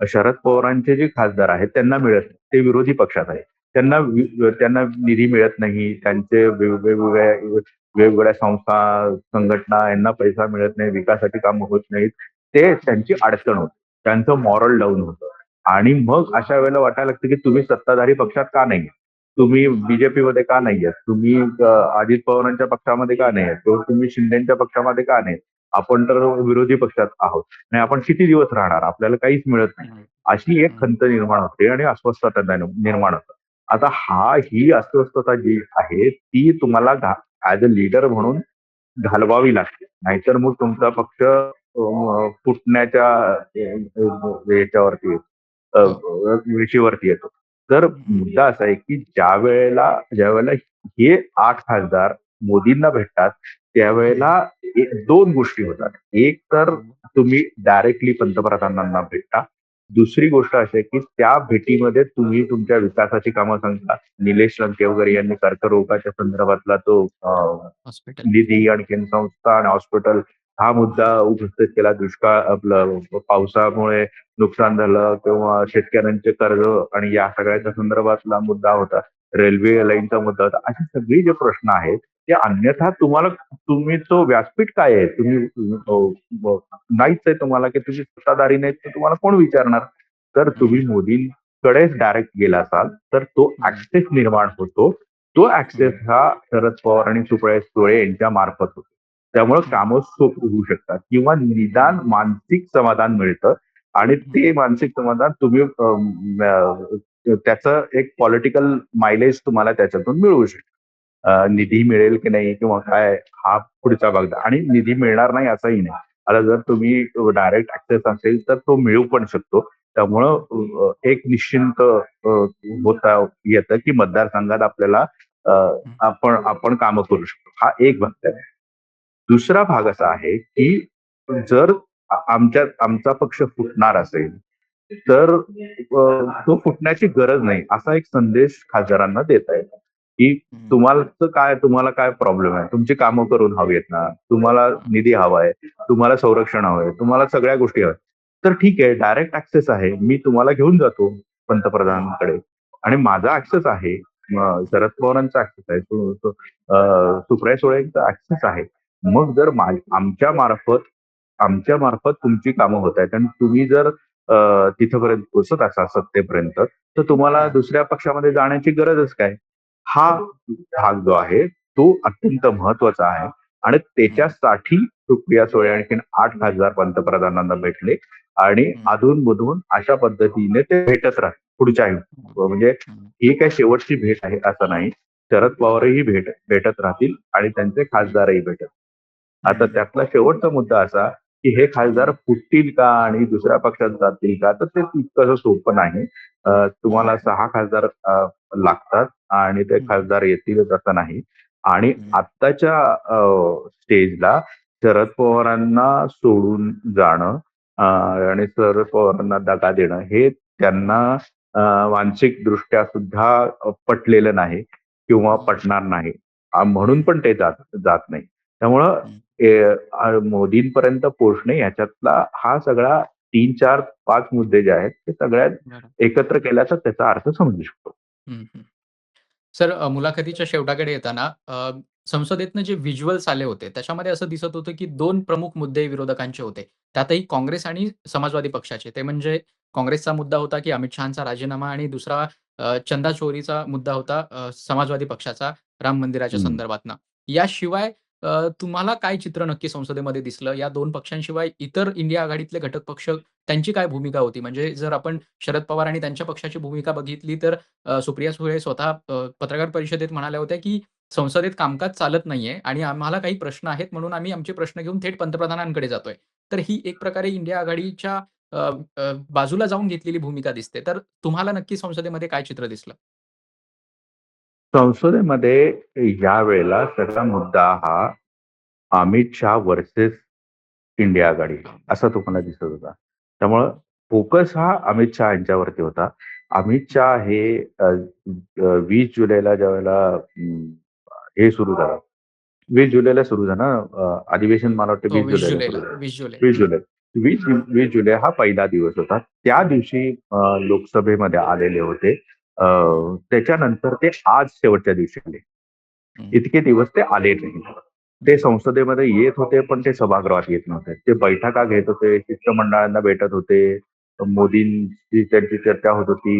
शरद पवारांचे जे खासदार आहेत त्यांना मिळत नाही. ते विरोधी पक्षात आहेत. त्यांना निधी मिळत नाही. त्यांचे वेगवेगळ्या संस्था, संघटना यांना पैसा मिळत नाही. विकासाची कामं होत नाहीत. ते हं, त्यांची अडचण होते. त्यांचं मॉरल डाऊन होतं. आणि मग अशा वेळेला वाटायला लागतं की तुम्ही सत्ताधारी पक्षात का नाही? तुम्ही हं, बीजेपीमध्ये का नाहीयेत? तुम्ही अजित पवारांच्या पक्षामध्ये का नाहीयेत? किंवा तुम्ही शिंदेच्या पक्षामध्ये का नाही? आपण तर विरोधी पक्षात आहोत आणि आपण किती दिवस राहणार? आपल्याला काहीच मिळत नाही. हं, अशी एक हं, खंत निर्माण होते आणि अस्वस्थता निर्माण होतं. आता ही अस्वस्थता जी आहे ती तुम्हाला ॲज अ लीडर म्हणून घालवावी लागते. नाहीतर मग तुमचा पक्ष फुटण्याच्या याच्यावरती हो. वेशीवरती येतो. तर हं, मुद्दा असा आहे की ज्यावेळेला हे 8 खासदार मोदींना भेटतात, त्यावेळेला हं, 2 गोष्टी होतात. एक तर हं, तुम्ही डायरेक्टली पंतप्रधानांना भेटता. दुसरी गोष्ट अशी आहे की त्या भेटीमध्ये तुम्ही तुमच्या विकासाची कामं सांगता. निलेश लंके वगैरे यांनी कर्करोगाच्या संदर्भातला तो हॉस्पिटल. निधी, आणखीन संस्था आणि हॉस्पिटल हा मुद्दा उपस्थित केला. आपलं पावसामुळे नुकसान झालं किंवा शेतकऱ्यांचे कर्ज आणि या सगळ्याच्या संदर्भातला मुद्दा होता. रेल्वे लाईनचा मुद्दा होता. अशी सगळी जे प्रश्न आहेत, ते अन्यथा तुम्ही तो व्यासपीठ काय आहे? नाहीच आहे तुम्हाला की तुम्ही सत्ताधारी नाहीत, तर तुम्हाला कोण विचारणार? तर तुम्ही हं, मोदींकडेच डायरेक्ट गेला असाल, तर तो हं, ॲक्सेस निर्माण होतो. तो ॲक्सेस हं, हा शरद पवार आणि सुप्रिया सुळे यांच्या मार्फत होतो. त्यामुळं हं, कामं सोपी होऊ शकतात किंवा निदान हं, मानसिक समाधान मिळतं आणि हं, ते मानसिक समाधान तुम्ही त्याचं एक पॉलिटिकल मायलेज तुम्हाला त्याच्यातून मिळू शकतं. निधी मिळेल की नाही किंवा काय हा पुढचा भाग आणि निधी मिळणार नाही असंही नाही. आता जर तुम्ही डायरेक्ट ॲक्सेस असेल तर तो मिळू पण शकतो. त्यामुळं एक निश्चिंत होता येतं की मतदारसंघात आपल्याला अ, हं, आपण कामं करू शकतो. हा एक भाग आहे. दुसरा भाग असा आहे, की जर आमचा पक्ष फुटणार असेल, तर तो फुटण्याची गरज नाही, असा एक संदेश खासदारांना देता येतो, की हं, तुम्हाला काय प्रॉब्लेम आहे? तुमची कामं करून हवी आहेत ना? तुम्हाला निधी हवा आहे, तुम्हाला संरक्षण हवंय, तुम्हाला सगळ्या गोष्टी हव्यात. तर ठीक आहे, डायरेक्ट ॲक्सेस आहे. मी तुम्हाला घेऊन जातो हं, पंतप्रधानांकडे आणि माझा ॲक्सेस आहे. शरद पवारांचा ॲक्सेस आहे. सुप्रिया सुळेंचा ॲक्सेस आहे. मग जर आमच्या मार्फत तुमची कामं होत आहेत आणि तुम्ही जर तिथपर्यंत पोहोचत असाल सत्तेपर्यंत, तर तुम्हाला हं, दुसऱ्या पक्षामध्ये जाण्याची गरजच काय? हा भाग जो आहे, तो अत्यंत महत्वाचा आहे आणि हं, त्याच्यासाठी सुप्रिया सुळे आणखीन 8 खासदार पंतप्रधानांना भेटले आणि हं, अधून-मधून अशा पद्धतीने ते भेटत राहतात पुढच्याही. हं, म्हणजे हं, ही काही शेवटची भेट आहे असं नाही. शरद हं, पवारही भेटत राहतील आणि त्यांचे हं, खासदारही भेटत. आता हं, त्यातला शेवटचा मुद्दा असा, की हे खासदार हं, फुटतील का आणि दुसऱ्या पक्षात जातील का? तर ते तितकंसं सोपं नाही. हं, तुम्हाला 6 खासदार लागतात आणि ते हं, खासदार येतीलच असं नाही. आणि हं, आत्ताच्या स्टेजला शरद पवारांना सोडून जाणं आणि शरद पवारांना दगा देणं हे त्यांना मानसिकदृष्ट्या सुद्धा पटलेलं नाही किंवा हं, पटणार नाही. म्हणून हं, पण ते जात नाही. त्यामुळं हं. मोदींपर्यंत पोहोचणे ह्याच्यातला हा सगळा 3, 4, 5 मुद्दे जे आहेत ते सगळ्यात बरं. एकत्र केल्याचा त्याचा अर्थ समजू शकतो. हं, हं. सर मुलाखतीच्या शेवटाकडे येताना संसदेतनं जे व्हिज्युअल्स आले होते, त्याच्यामध्ये असं दिसत होतं, की 2 प्रमुख मुद्दे विरोधकांचे होते. त्यातही काँग्रेस आणि समाजवादी पक्षाचे. ते म्हणजे काँग्रेसचा मुद्दा होता, की अमित शहांचा राजीनामा आणि दुसरा चंदा चोरीचा मुद्दा होता समाजवादी पक्षाचा राम मंदिराच्या हं. संदर्भातनं. याशिवाय तुम्हाला काय चित्र नक्की संसदेमध्ये दिसलं? या 2 पक्षांशिवाय इतर इंडिया आघाडीतले घटक पक्ष त्यांची काय भूमिका होती? म्हणजे जर आपण शरद पवार आणि त्यांच्या पक्षाची भूमिका बघितली तर सुप्रिया सुळे स्वतः पत्रकार परिषदेत म्हणाल्या होत्या, की संसदेत कामकाज चालत नाहीये आणि आम्हाला काही प्रश्न आहेत म्हणून आम्ही आमचे प्रश्न घेऊन थेट पंतप्रधानांकडे जातोय. तर ही एक प्रकारे इंडिया आघाडीच्या अ, अ, बाजूला जाऊन घेतलेली भूमिका दिसते. तर तुम्हाला नक्की संसदेमध्ये काय चित्र दिसलं? संसदेमध्ये यावेळेला सगळा मुद्दा हा अमित शहा व्हर्सेस इंडिया आघाडी असा तुम्हाला हं, दिसत होता. त्यामुळं फोकस हा अमित शहा यांच्यावरती होता. अमित हं. शहा हे 20 जुलैला ज्यावेळेला हे सुरू झालं, 20 जुलैला सुरू झालं अधिवेशन मला वाटतं हो, 20 20 जुलैला सुरू जुलैला, झालं. 20 जुलै. 20 हं, जुलै. 20 जुलै हा पहिला दिवस होता. त्या दिवशी लोकसभेमध्ये आलेले होते. अ, हं, त्याच्यानंतर ते आज शेवटच्या दिवशी आले. हं, इतके दिवस ते आले नाही. ते हं, संसदेमध्ये येत होते, पण ते सभागृहात येत नव्हते. ते बैठका घेत होते, शिष्टमंडळांना भेटत होते. मोदींची त्यांची चर्चा होत होती.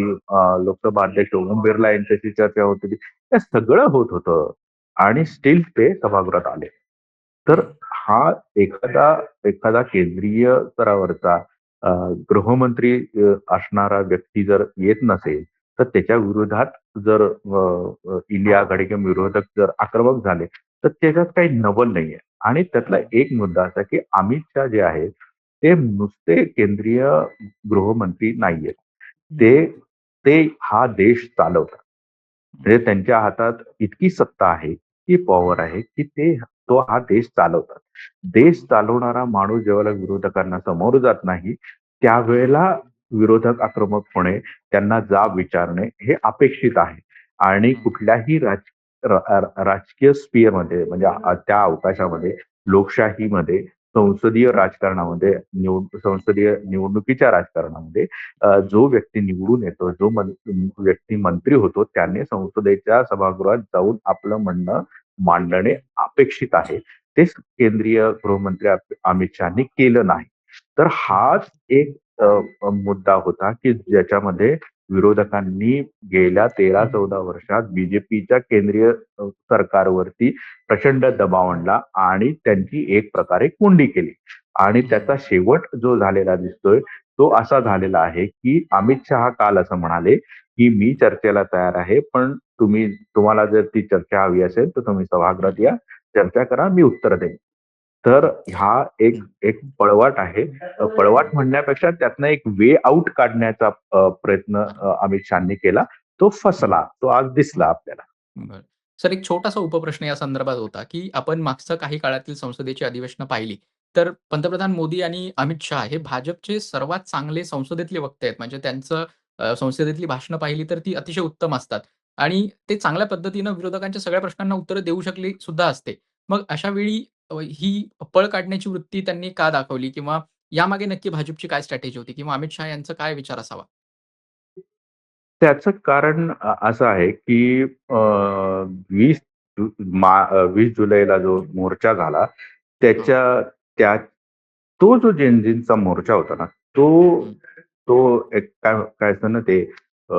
लोकसभा अध्यक्ष ओम बिर्ला यांच्याशी चर्चा होत होती. हे सगळं होत होतं आणि स्टिल ते सभागृहात आले. तर हं, हा एखादा एखादा केंद्रीय स्तरावरचा अ, गृहमंत्री असणारा व्यक्ती जर येत नसेल, तर त्याच्या विरोधात जर इंडिया आघाडी किंवा विरोधक जर आक्रमक झाले, तर त्याच्यात काही नवल नाहीये. आणि त्यातला हं, एक मुद्दा असा की अमित शहा जे आहेत, ते नुसते केंद्रीय गृहमंत्री नाहीयेत. हं, ते ते हा देश चालवतात. हं, म्हणजे त्यांच्या हातात इतकी सत्ता आहे, इतकी पॉवर आहे, की तो हा देश चालवतात. देश हं, चालवणारा माणूस ज्यावेळेला विरोधकांना समोर जात नाही, हं, त्यावेळेला विरोधक आक्रमक होणे, त्यांना जाब विचारणे हे अपेक्षित आहे. आणि हं, कुठल्याही राजकीय स्फिअरमध्ये म्हणजे त्या अवकाशामध्ये, लोकशाहीमध्ये, संसदीय राजकारणामध्ये, संसदीय निवडणुकीच्या राजकारणामध्ये जो व्यक्ती निवडून येतो, जो व्यक्ती मंत्री होतो, त्याने संसदेच्या सभागृहात जाऊन आपलं म्हणणं मांडणे अपेक्षित आहे. तेच केंद्रीय गृहमंत्री अमित शहानी केलं नाही. तर हं, हाच एक मुद्दा होता, की ज्याच्यामध्ये विरोधकांनी गेल्या 13-14 वर्षात बीजेपीच्या केंद्रीय सरकारवरती प्रचंड दबाव आणला आणि त्यांची एक प्रकारे कोंडी केली. आणि हं, त्याचा शेवट जो झालेला दिसतोय, तो असा झालेला आहे, की अमित शहा काल असं म्हणाले, की "मी चर्चेला तयार आहे, पण तुम्हाला जर ती चर्चा हवी असेल, तर तुम्ही सभागृहात हं, या, चर्चा करा, मी उत्तर देईन." तर हं, हा एक हं, एक पळवाट आहे. पळवाट म्हणण्यापेक्षा त्यातनं एक वे आउट काढण्याचा प्रयत्न अमित शहानी केला. तो हं, फसला. तो आज हं. दिसला आपल्याला. बरं. सर एक छोटासा उपप्रश्न या संदर्भात होता, की आपण मागच्या काही काळातील संसदेची अधिवेशनं पाहिली, तर पंतप्रधान मोदी आणि अमित शहा हे भाजपचे सर्वात चांगले संसदेतले वक्ते आहेत. म्हणजे त्यांचं संसदेतली भाषणं पाहिली तर ती अतिशय उत्तम असतात आणि ते चांगल्या पद्धतीनं विरोधकांच्या सगळ्या प्रश्नांना उत्तरं देऊ शकली सुद्धा असते. मग अशा वेळी ही पळ काढण्याची वृत्ती त्यांनी का दाखवली किंवा यामागे नक्की भाजपची काय स्ट्रॅटेजी होती किंवा अमित शहा यांचा काय विचार असावा? त्याचं कारण असं आहे, की 20 20 जुलैला जो मोर्चा झाला, हं, त्याच्या त्या तो जो जेनझींचा मोर्चा होता ना, तो हं, तो एक काय काय असतं ना ते अ,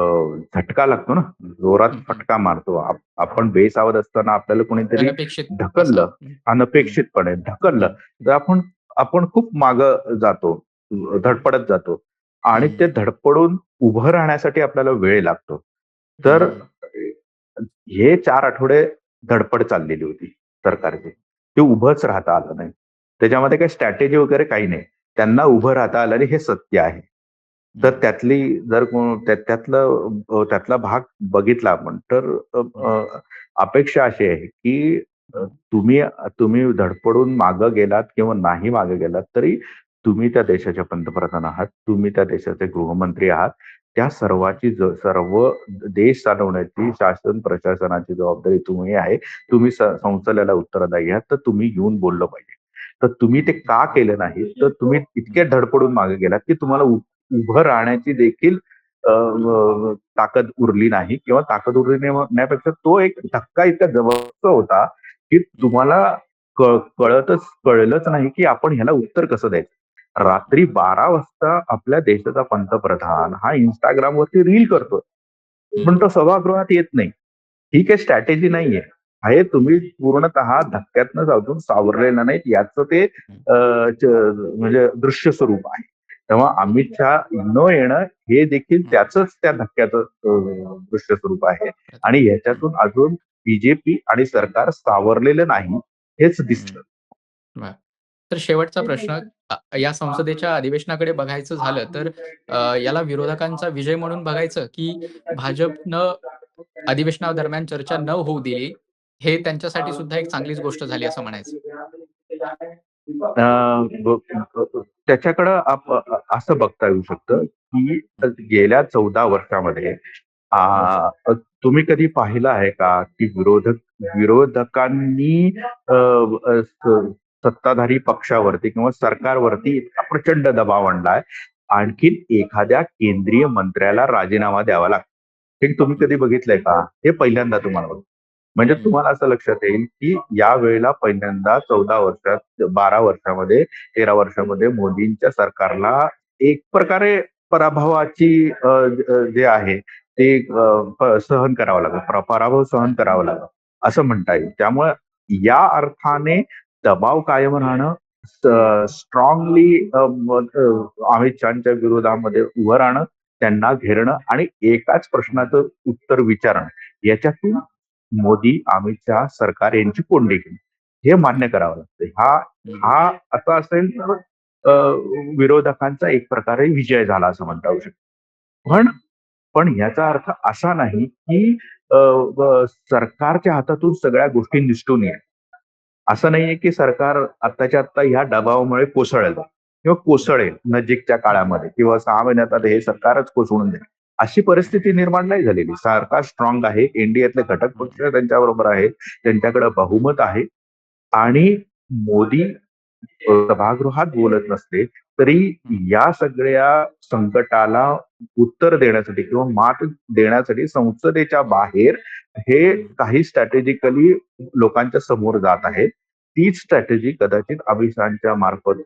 झटका लागतो ना, जोरात हं, हं. फटका मारतो. आपण बेसावध असताना आपल्याला कोणीतरी अनपेक्षित असा. ढकललं, हं, हं, अनपेक्षितपणे ढकललं, हं, तर आपण आपण खूप मागं जातो, हं, धडपडत जातो आणि हं, ते धडपडून उभं राहण्यासाठी आपल्याला वेळ लागतो. तर हं, हे 4 आठवडे धडपड चाललेली होती सरकारची. ते उभंच राहता आलं नाही. त्याच्यामध्ये काही स्ट्रॅटेजी वगैरे काही नाही. त्यांना उभं राहता आलं नाही हे सत्य आहे. तर हं, त्यातली जर त्यातला भाग बघितला आपण तर अ, हं, अ, अपेक्षा अशी आहे, की हं, तुम्ही तुम्ही धडपडून मागे गेलात किंवा नाही मागे गेलात तरी तुम्ही त्या देशाचे पंतप्रधान आहात. तुम्ही त्या देशाचे गृहमंत्री आहात. त्या हं, सर्व देश चालवण्याची शासन प्रशासनाची जबाबदारी तुम्ही आहे. तुम्ही संसदेला उत्तरदायी आहात, तर तुम्ही येऊन बोललं पाहिजे. तर तुम्ही ते हं, का केलं नाही? तर तुम्ही इतके हं, धडपडून मागे गेलात, की तुम्हाला उभं राहण्याची देखील ताकद उरली नाही किंवा ताकद उरली नाही म्हणण्यापेक्षा तो एक धक्का इतका जबरदस्त होता, की हं, तुम्हाला कळलंच नाही, की आपण ह्याला उत्तर कसं द्यायचं. रात्री 12 वाजता आपल्या देशाचा पंतप्रधान हा Instagramवरती रील करतोय. पण हं, तो सभागृहात येत नाही. ही काही स्ट्रॅटेजी नाहीये. हे तुम्ही पूर्णतः धक्क्यातनं अजून सावरलेलं नाहीत याचं ते हं, म्हणजे दृश्य स्वरूप आहे. तेव्हा अमित शहा न येणं हे देखील हं, त्याचंच त्या धक्क्याचं दृश्य स्वरूप आहे आणि हं, ह्याच्यातून अजून बीजेपी आणि सरकार सावरलेलं नाही हेच हं. दिसतं. वाह! तर शेवटचा प्रश्न या संसदेच्या अधिवेशनाकडे बघायचं झालं तर याला विरोधकांचा विजय म्हणून बघायचं, की भाजपनं अधिवेशनादरम्यान चर्चा न होऊ दिली, हे त्यांच्यासाठी सुद्धा एक चांगलीच गोष्ट झाली असं म्हणायचं? त्याच्याकडं असं बघता येऊ शकतं, की हं, गेल्या 14 वर्षामध्ये आ, अ, तुम्ही कधी पाहिलं आहे का, की विरोधकांनी अ, अ, स सत्ताधारी पक्षावरती किंवा सरकारवरती इतका प्रचंड दबाव आणलाय, आणखीन एखाद्या केंद्रीय मंत्र्याला राजीनामा द्यावा लागतो. हे तुम्ही हं, कधी बघितलंय का? हे पहिल्यांदा तुम्हाला बघ म्हणजे हं, तुम्हाला असं लक्षात येईल, की यावेळेला पहिल्यांदा 14 वर्षात, 12 वर्षामध्ये, 13 वर्षामध्ये मोदींच्या सरकारला एक प्रकारे पराभवाची जे आहे ते सहन करावं लागलं. पराभव सहन करावा लागला, असं म्हणता येईल. त्यामुळे या अर्थाने दबाव कायम राहणं, स्ट्रॉंगली अमित शहाच्या विरोधामध्ये उभं राहणं, त्यांना घेरणं आणि एकाच हं, प्रश्नाचं उत्तर विचारणं, याच्यातून मोदी, अमित शहा सरकार यांची कोंडी केली. हे मान्य हं, करावं लागतं. हा हं, हा असा असेल तर विरोधकांचा एक प्रकारे विजय झाला असं म्हणता येऊ शकतं. पण याचा अर्थ असा नाही, की सरकारच्या हातातून सगळ्या गोष्टी निसटून येईल. असं नाहीये, की सरकार आत्ताच्या आत्ता ह्या दबावामुळे कोसळेल किंवा कोसळेल नजीकच्या काळामध्ये किंवा 6 महिन्यात आता हे सरकारच कोसळून जाईल. अशी परिस्थिती निर्माण नाही झालेली. सरकार स्ट्रॉंग आहे. एनडीएतले घटक पक्ष त्यांच्याबरोबर आहेत. त्यांच्याकडे बहुमत आहे आणि मोदी सभागृहात बोलत नसले, तरी हं, या सगळ्या संकटाला उत्तर देण्यासाठी किंवा मात देण्यासाठी संसदेच्या बाहेर हे हं, काही स्ट्रॅटेजिकली लोकांच्या समोर जात आहे. तीच स्ट्रॅटेजी कदाचित अमित शहाच्या मार्फत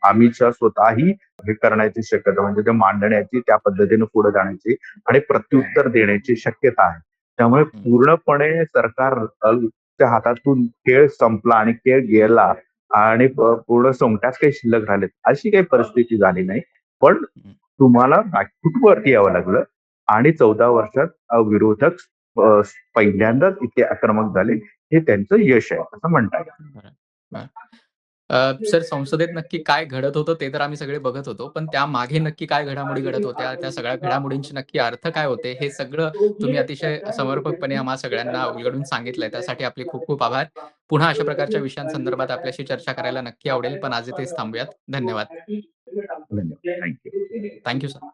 अमित शहा स्वतःही हे करण्याची शक्यता म्हणजे ते मांडण्याची, त्या पद्धतीने पुढे जाण्याची आणि प्रत्युत्तर देण्याची शक्यता आहे. त्यामुळे हं, पूर्णपणे सरकार च्या हातातून खेळ संपला आणि खेळ गेला आणि पूर्ण सोंगट्याच काही शिल्लक राहिलेत, अशी काही परिस्थिती झाली नाही. पण हं. तुम्हाला बॅकफूटवरती यावं लागलं आणि 14 वर्षात विरोधक अ, पहिल्यांदाच इतके आक्रमक झाले. हे त्यांचं यश आहे, असं म्हणता येईल. बरं, बरं. सर संसदेत नक्की काय घडत होतं ते तर आम्ही सगळे बघत होतो. पण त्यामागे नक्की काय घडामोडी घडत होत्या? त्या सगळ्या घडामोडींचे नक्की अर्थ काय होते? हे सगळं तुम्ही अतिशय समर्पकपणे आम्हा सगळ्यांना उलगडून सांगितलंय. त्यासाठी आपले खूप खूप आभार. पुन्हा अशा प्रकारच्या विषयांसंदर्भात आपल्याशी चर्चा करायला नक्की आवडेल. पण आज इथेच थांबूयात. धन्यवाद. धन्यवाद. Thank you. Thank sir.